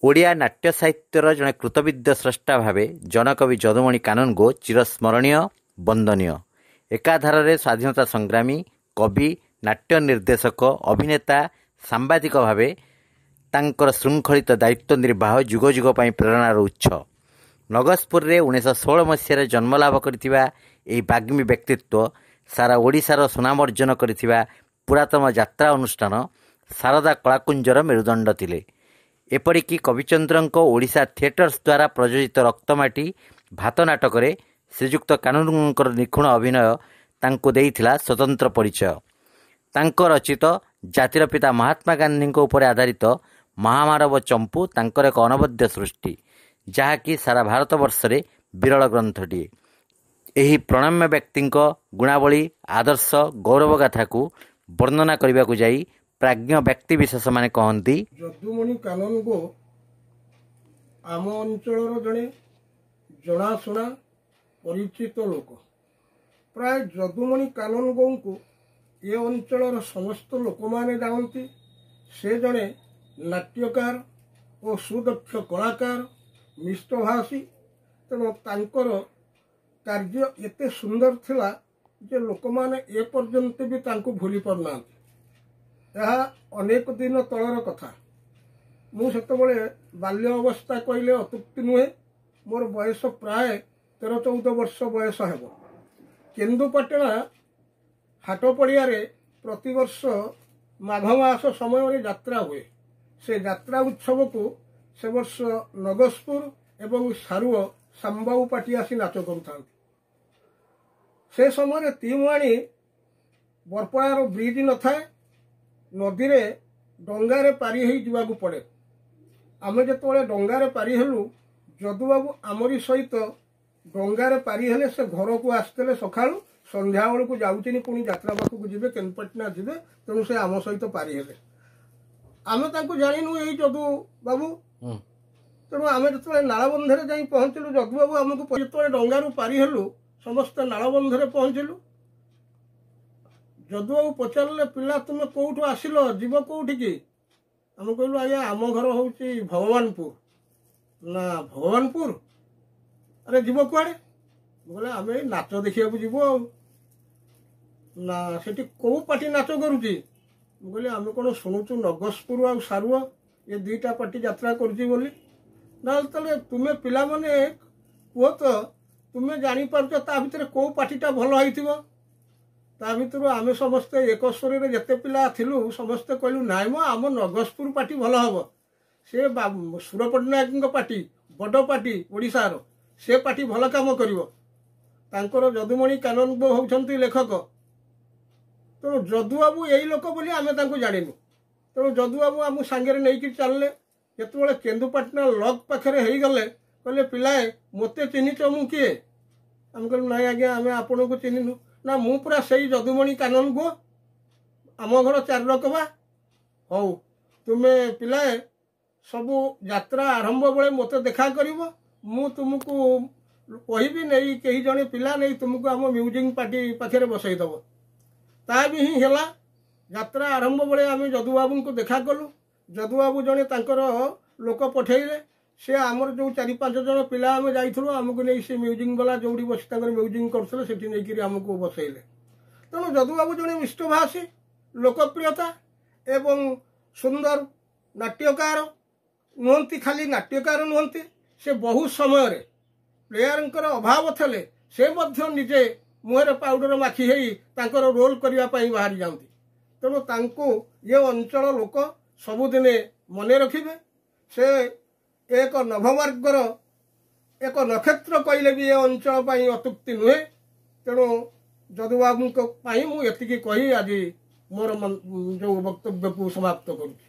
ଓଡ଼ିଆ ନାଟ୍ୟ ସାହିତ୍ୟର ଜଣେ କୃତବିଦ୍ୟ ସ୍ରଷ୍ଟା ଭାବେ ଜନକବି ଯଦୁମଣି କାନୁନଗୋ ଚିରସ୍ମରଣୀୟ, ବନ୍ଦନୀୟ। ଏକାଧାରରେ ସ୍ୱାଧୀନତା ସଂଗ୍ରାମୀ, କବି, ନାଟ୍ୟ ନିର୍ଦ୍ଦେଶକ, ଅଭିନେତା, ସାମ୍ବାଦିକ ଭାବେ ତାଙ୍କର ଶୃଙ୍ଖଳିତ ଦାୟିତ୍ୱ ନିର୍ବାହ ଯୁଗ ଯୁଗ ପାଇଁ ପ୍ରେରଣାର ଉତ୍ସ। ନଗସପୁରରେ 1916 ମସିହାରେ ଜନ୍ମଲାଭ କରିଥିବା ଏହି ବାଗ୍ମୀ ବ୍ୟକ୍ତିତ୍ୱ ସାରା ଓଡ଼ିଶାର ସୁନାମ ଅର୍ଜନ କରିଥିବା ପୁରାତନ ଯାତ୍ରା ଅନୁଷ୍ଠାନ ଶାରଦା କଳାକୁଞ୍ଜର ମେରୁଦଣ୍ଡ ଥିଲେ। ଏପରିକି କବିଚନ୍ଦ୍ରଙ୍କ ଓଡ଼ିଶା ଥିଏଟର୍ସ ଦ୍ୱାରା ପ୍ରଯୋଜିତ ରକ୍ତମାଟି ଭାତ ନାଟକରେ ଶ୍ରୀଯୁକ୍ତ କାନୁନଗୋଙ୍କର ନିଖୁଣ ଅଭିନୟ ତାଙ୍କୁ ଦେଇଥିଲା ସ୍ୱତନ୍ତ୍ର ପରିଚୟ। ତାଙ୍କ ରଚିତ ଜାତିର ପିତା ମହାତ୍ମା ଗାନ୍ଧୀଙ୍କ ଉପରେ ଆଧାରିତ ମହାମାନବ ଚମ୍ପୁ ତାଙ୍କର ଏକ ଅନବଦ୍ୟ ସୃଷ୍ଟି, ଯାହାକି ସାରା ଭାରତବର୍ଷରେ ବିରଳ ଗ୍ରନ୍ଥଟିଏ। ଏହି ପ୍ରଣମ୍ୟ ବ୍ୟକ୍ତିଙ୍କ ଗୁଣାବଳୀ, ଆଦର୍ଶ, ଗୌରବଗାଥାକୁ ବର୍ଣ୍ଣନା କରିବାକୁ ଯାଇ ପ୍ରାଜ୍ଞ ବ୍ୟକ୍ତିବିଶେଷମାନେ କହନ୍ତି, ଯଦୁମଣି କାନୁନଗୋ ଆମ ଅଞ୍ଚଳର ଜଣେ ଜଣାଶୁଣା ପରିଚିତ ଲୋକ। ପ୍ରାୟ ଯଦୁମଣି କାନୁନଗୋଙ୍କୁ ଏ ଅଞ୍ଚଳର ସମସ୍ତ ଲୋକମାନେ ଜାଣନ୍ତି। ସେ ଜଣେ ନାଟ୍ୟକାର ଓ ସୁଦକ୍ଷ କଳାକାର, ମିଷ୍ଟଭାଷୀ। ତେଣୁ ତାଙ୍କର କାର୍ଯ୍ୟ ଏତେ ସୁନ୍ଦର ଥିଲା ଯେ ଲୋକମାନେ ଏପର୍ଯ୍ୟନ୍ତ ବି ତାଙ୍କୁ ଭୁଲି ପାରୁନାହାନ୍ତି। ଏହା ଅନେକ ଦିନ ତଳର କଥା। ମୁଁ ସେତେବେଳେ ବାଲ୍ୟ ଅବସ୍ଥା କହିଲେ ଅତ୍ୟୁକ୍ତି ନୁହେଁ। ମୋର ବୟସ ପ୍ରାୟ 13-14 ବର୍ଷ ବୟସ ହେବ। କେନ୍ଦୁପାଟଣା ହାଟ ପଡ଼ିଆରେ ପ୍ରତିବର୍ଷ ମାଘ ମାସ ସମୟରେ ଯାତ୍ରା ହୁଏ। ସେ ଯାତ୍ରା ଉତ୍ସବକୁ ସେ ବର୍ଷ ନଗସପୁର ଏବଂ ସାରୁଅ ସାମ୍ବାଉ ପାଟି ଆସି ନାଚ କରୁଥାନ୍ତି। ସେ ସମୟରେ ତିମୁଆଣି ବରପଡ଼ାର ବ୍ରିଜ୍ ନଥାଏ, ନଦୀରେ ଡଙ୍ଗାରେ ପାରି ହେଇ ଯିବାକୁ ପଡ଼େ। ଆମେ ଯେତେବେଳେ ଡଙ୍ଗାରେ ପାରି ହେଲୁ, ଯଦୁବାବୁ ଆମରି ସହିତ ଡଙ୍ଗାରେ ପାରି ହେଲେ। ସେ ଘରକୁ ଆସିଥିଲେ ସକାଳୁ, ସନ୍ଧ୍ୟାବେଳକୁ ଯାଉଛନ୍ତି ପୁଣି ଯାତ୍ରା ପାଖକୁ ଯିବେ, କେନ୍ଦୁପାଟଣା ଯିବେ। ତେଣୁ ସେ ଆମ ସହିତ ପାରି ହେଲେ। ଆମେ ତାଙ୍କୁ ଜାଣିନୁ ଏଇ ଯଦୁବାବୁ। ତେଣୁ ଆମେ ଯେତେବେଳେ ନାଳବନ୍ଧରେ ଯାଇ ପହଞ୍ଚିଲୁ, ଯଦୁବାବୁ ଆମକୁ ଯେତେବେଳେ ଡଙ୍ଗାରୁ ପାରି ହେଲୁ, ସମସ୍ତେ ନାଳବନ୍ଧରେ ପହଞ୍ଚିଲୁ। ଯଦୁବାବୁ ପଚାରିଲେ, ପିଲା ତୁମେ କେଉଁଠୁ ଆସିଲ, ଯିବ କେଉଁଠିକି? ଆମେ କହିଲୁ, ଆଜ୍ଞା ଆମ ଘର ହେଉଛି ଭଗବାନପୁର। ନା ଭଗବାନପୁର? ଆରେ ଯିବ କୁଆଡ଼େ? ବୋଲେ ଆମେ ଏଇ ନାଚ ଦେଖିବାକୁ ଯିବୁ ଆଉ। ନା ସେଠି କେଉଁ ପାର୍ଟି ନାଚ କରୁଛି? ମୁଁ କହିଲି, ଆମେ କ'ଣ ଶୁଣୁଛୁ ନଗସପୁର ଆଉ ସାରୁଅ ଏ ଦୁଇଟା ପାର୍ଟି ଯାତ୍ରା କରୁଛି ବୋଲି। ନହେଲେ ତାହେଲେ ତୁମେ ପିଲାମାନେ କୁହ ତ, ତୁମେ ଜାଣିପାରୁଛ ତା ଭିତରେ କେଉଁ ପାର୍ଟିଟା ଭଲ ହେଇଥିବ? ତା ଭିତରୁ ଆମେ ସମସ୍ତେ ଏକସ୍ୱରରେ ଯେତେ ପିଲା ଥିଲୁ ସମସ୍ତେ କହିଲୁ, ନାଇଁ ମ ଆମ ନଗସପୁର ପାର୍ଟି ଭଲ ହେବ। ସେ ସୁର ପଟ୍ଟନାୟକଙ୍କ ପାର୍ଟି, ବଡ଼ ପାର୍ଟି ଓଡ଼ିଶାର, ସେ ପାର୍ଟି ଭଲ କାମ କରିବ। ତାଙ୍କର ଯଦୁମଣି କାନୁନଗୋ ହେଉଛନ୍ତି ଲେଖକ। ତେଣୁ ଯଦୁବାବୁ ଏଇ ଲୋକ ବୋଲି ଆମେ ତାଙ୍କୁ ଜାଣିନୁ। ତେଣୁ ଯଦୁବାବୁ ଆମକୁ ସାଙ୍ଗରେ ନେଇକି ଚାଲିଲେ। ଯେତେବେଳେ କେନ୍ଦୁପାଟଣା ଲକ୍ ପାଖରେ ହେଇଗଲେ, କହିଲେ, ପିଲାଏ ମୋତେ ଚିହ୍ନିଛ, ମୁଁ କିଏ? ଆମେ କହିଲୁ, ନାଇଁ ଆଜ୍ଞା ଆମେ ଆପଣଙ୍କୁ ଚିହ୍ନିନୁ। ନା ମୁଁ ପୁରା ସେଇ ଯଦୁମଣି କାନୁନଗୋ, ଆମ ଘର ଚାରିରକବା। ହଉ ତୁମେ ପିଲାଏ ସବୁ ଯାତ୍ରା ଆରମ୍ଭ ବେଳେ ମୋତେ ଦେଖା କରିବ। ମୁଁ ତୁମକୁ କହିବି, ନେଇ କେହି ଜଣେ ପିଲା ନେଇ ତୁମକୁ ଆମ ମ୍ୟୁଜିକ୍ ପାର୍ଟି ପାଖରେ ବସେଇଦେବ। ତା ବି ହିଁ ହେଲା। ଯାତ୍ରା ଆରମ୍ଭ ବେଳେ ଆମେ ଯଦୁବାବୁଙ୍କୁ ଦେଖା କଲୁ। ଯଦୁବାବୁ ଜଣେ ତାଙ୍କର ଲୋକ ପଠେଇଲେ। ସେ ଆମର ଯେଉଁ 4-5 ଜଣ ପିଲା ଆମେ ଯାଇଥିଲୁ, ଆମକୁ ନେଇ ସେ ମ୍ୟୁଜିକ୍ ବାଲା ଯେଉଁଠି ବସି ତାଙ୍କର ମ୍ୟୁଜିକ୍ କରୁଥିଲେ ସେଠି ନେଇକରି ଆମକୁ ବସେଇଲେ। ତେଣୁ ଯଦୁବାବୁ ଜଣେ ମିଷ୍ଟଭାଷୀ, ଲୋକପ୍ରିୟତା ଏବଂ ସୁନ୍ଦର ନାଟ୍ୟକାର ନୁହନ୍ତି। ଖାଲି ନାଟ୍ୟକାର ନୁହନ୍ତି, ସେ ବହୁ ସମୟରେ ପ୍ଲେୟାରଙ୍କର ଅଭାବ ଥିଲେ ସେ ମଧ୍ୟ ନିଜେ ମୁହଁରେ ପାଉଡର ମାଖି ହେଇ ତାଙ୍କର ରୋଲ୍ କରିବା ପାଇଁ ବାହାରି ଯାଆନ୍ତି। ତେଣୁ ତାଙ୍କୁ ଏ ଅଞ୍ଚଳ ଲୋକ ସବୁଦିନେ ମନେ ରଖିବେ। ସେ ଏକ ନଭମାର୍ଗର ଏକ ନକ୍ଷତ୍ର କହିଲେ ବି ଏ ଅଞ୍ଚଳ ପାଇଁ ଅତ୍ୟୁକ୍ତି ନୁହେଁ। ତେଣୁ ଯଦୁବାବୁଙ୍କ ପାଇଁ ମୁଁ ଏତିକି କହି ଆଜି ମୋର ଯେଉଁ ବକ୍ତବ୍ୟକୁ ସମାପ୍ତ କରୁଛି।